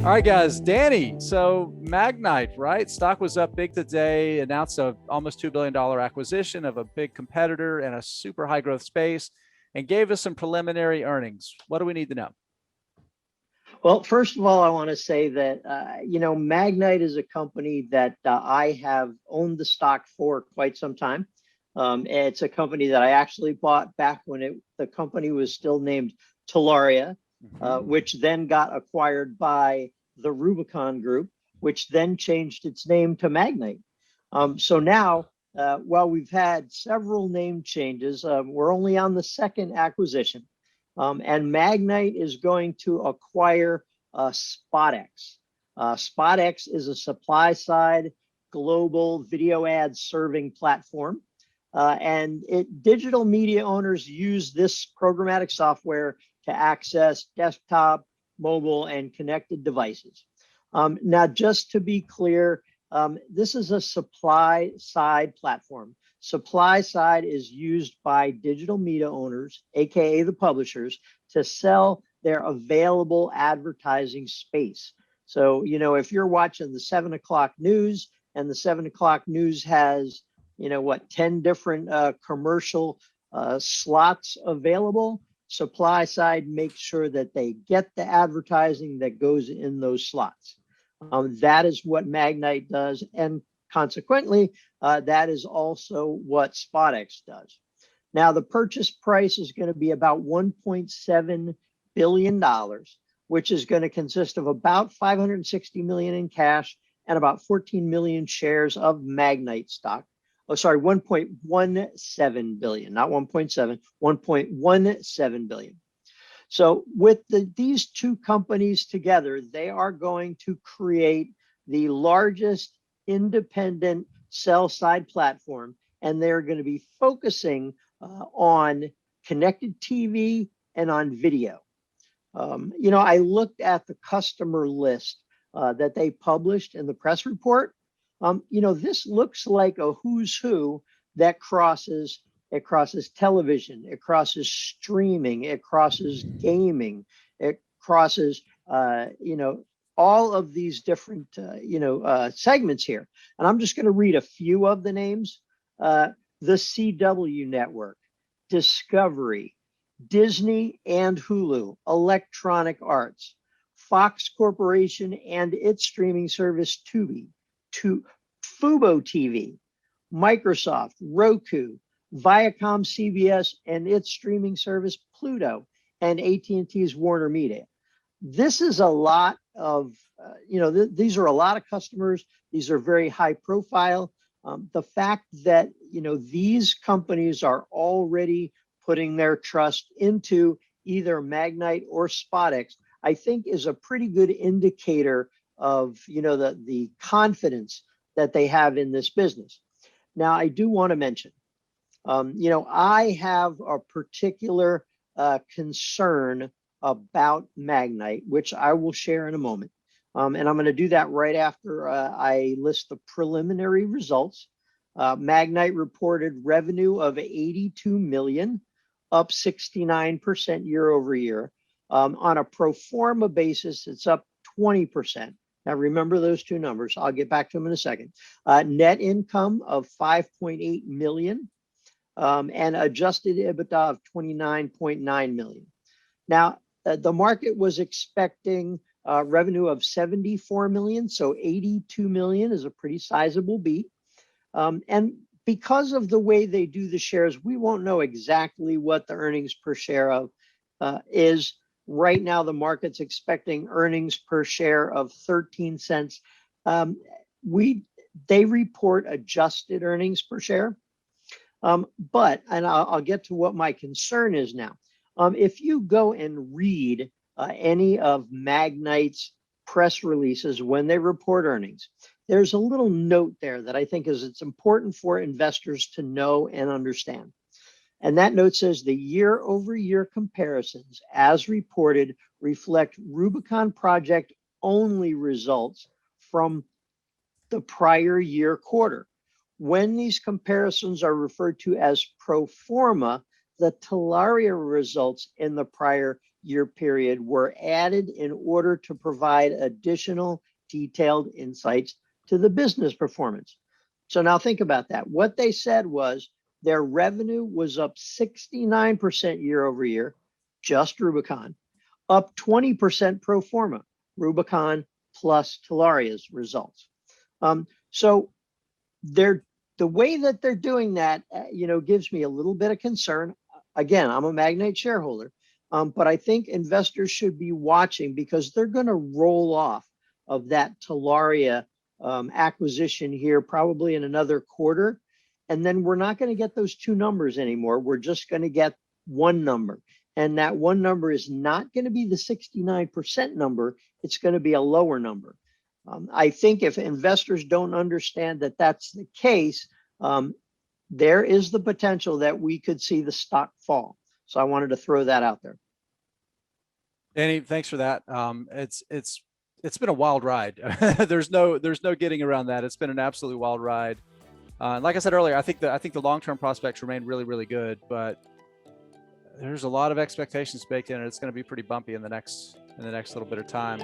All right, guys. Danny, so Magnite, right? Stock was up big today, announced a almost $2 billion acquisition of a big competitor in a super high growth space, and gave us some preliminary earnings. What do we need to know? Well, first of all, I want to say that, Magnite is a company that I have owned the stock for quite some time. It's a company that I actually bought back when the company was still named Telaria, which then got acquired by the Rubicon Group, which then changed its name to Magnite. So now, while we've had several name changes, we're only on the second acquisition. And Magnite is going to acquire SpotX. SpotX is a supply-side global video ad serving platform. And digital media owners use this programmatic software to access desktop, mobile, and connected devices. Now, just to be clear, this is a supply-side platform. Supply side is used by digital media owners, aka the publishers, to sell their available advertising space. So, if you're watching the 7 o'clock news and the 7 o'clock news has, 10 different commercial slots available, supply side makes sure that they get the advertising that goes in those slots. That is what Magnite does. And consequently, that is also what SpotX does. Now, the purchase price is going to be about $1.7 billion, which is going to consist of about $560 million in cash and about 14 million shares of Magnite stock. Oh, sorry, 1.17 billion, not 1.7, 1.17 billion. So with these two companies together, they are going to create the largest independent sell-side platform, and they're going to be focusing on connected TV and on video. I looked at the customer list that they published in the press report. This looks like a who's who that crosses. It crosses television, it crosses streaming, it crosses gaming, it crosses, all of these different, segments here. And I'm just going to read a few of the names. The CW Network, Discovery, Disney and Hulu, Electronic Arts, Fox Corporation and its streaming service Tubi, Fubo TV, Microsoft, Roku, Viacom CBS and its streaming service Pluto, and AT&T's Warner Media. This is a lot of, these are a lot of customers. These are very high profile. The fact that, these companies are already putting their trust into either Magnite or SpotX, I think is a pretty good indicator of, the confidence that they have in this business. Now, I do want to mention, I have a particular concern about Magnite, which I will share in a moment. And I'm going to do that right after I list the preliminary results. Magnite reported revenue of 82 million, up 69% year over year. On a pro forma basis, it's up 20%. Now, remember those two numbers. I'll get back to them in a second. Net income of 5.8 million. And adjusted EBITDA of 29.9 million. Now, the market was expecting revenue of 74 million, so 82 million is a pretty sizable beat. And because of the way they do the shares, we won't know exactly what the earnings per share is. Right now, the market's expecting earnings per share of 13 cents. They report adjusted earnings per share. But I'll get to what my concern is now. If you go and read any of Magnite's press releases when they report earnings, there's a little note there that I think it's important for investors to know and understand. And that note says the year over year comparisons as reported reflect Rubicon Project only results from the prior year quarter. When these comparisons are referred to as pro forma, the Telaria results in the prior year period were added in order to provide additional detailed insights to the business performance. So now think about that. What they said was their revenue was up 69% year over year, just Rubicon, up 20% pro forma, Rubicon plus Telluria's results. So the way that they're doing that, gives me a little bit of concern. Again, I'm a Magnite shareholder, but I think investors should be watching because they're going to roll off of that Telluria acquisition here probably in another quarter. And then we're not going to get those two numbers anymore. We're just going to get one number. And that one number is not going to be the 69% number. It's going to be a lower number. I think if investors don't understand that that's the case, there is the potential that we could see the stock fall. So I wanted to throw that out there. Danny, thanks for that. It's been a wild ride. there's no getting around that. It's been an absolutely wild ride. Like I said earlier, I think the long-term prospects remain really, really good, but there's a lot of expectations baked in, and it's going to be pretty bumpy in the next little bit of time.